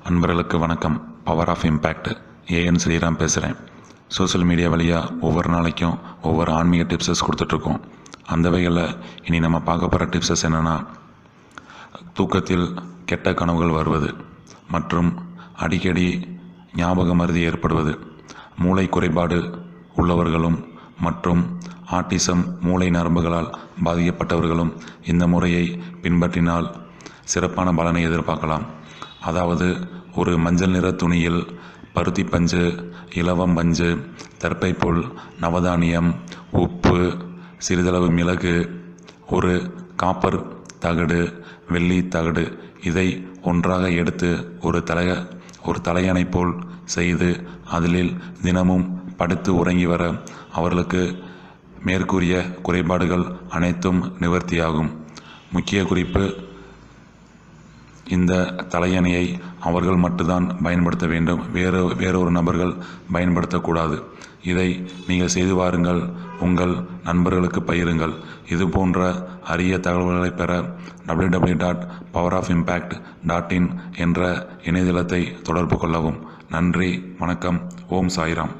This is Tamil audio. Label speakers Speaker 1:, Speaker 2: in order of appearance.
Speaker 1: அன்பர்களுக்கு வணக்கம். Power of impact A N Sriram பேசுகிறேன். சோஷியல் மீடியா வழியாக ஒவ்வொரு நாளைக்கும் ஒவ்வொரு ஆன்மீக டிப்ஸஸ் கொடுத்துட்ருக்கோம். அந்த வகையில் இனி நம்ம பார்க்க போகிற டிப்ஸஸ் என்னென்னா, தூக்கத்தில் கெட்ட கனவுகள் வருவது மற்றும் அடிக்கடி ஞாபக மறதி ஏற்படுவது, மூளை குறைபாடு உள்ளவர்களும் மற்றும் ஆட்டிசம் மூளை நரம்புகளால் பாதிக்கப்பட்டவர்களும் இந்த முறையை பின்பற்றினால் சிறப்பான பலனை எதிர்பார்க்கலாம். அதாவது, ஒரு மஞ்சள் நிற துணியில் பருத்தி பஞ்சு, இலவம் பஞ்சு, தர்பைப்புல், நவதானியம், உப்பு, சிறிதளவு மிளகு, ஒரு காப்பர் தகடு, வெள்ளி தகடு, இதை ஒன்றாக எடுத்து ஒரு தலையணை போல் செய்து அதில் தினமும் படுத்து உறங்கி வர அவர்களுக்கு மேற்கூறிய குறைபாடுகள் அனைத்தும் நிவர்த்தியாகும். முக்கிய குறிப்பு: இந்த தலையணையை அவர்கள் மட்டும்தான் பயன்படுத்த வேண்டும், வேறொரு நபர்கள் பயன்படுத்தக்கூடாது. இதை நீங்கள் செய்து வாருங்கள், உங்கள் நண்பர்களுக்கு பகிருங்கள். இது போன்ற அரிய தகவல்களை பெற www.powerofimpact.in என்ற இணையதளத்தை தொடர்பு கொள்ளவும். நன்றி, வணக்கம். ஓம் சாய்ராம்.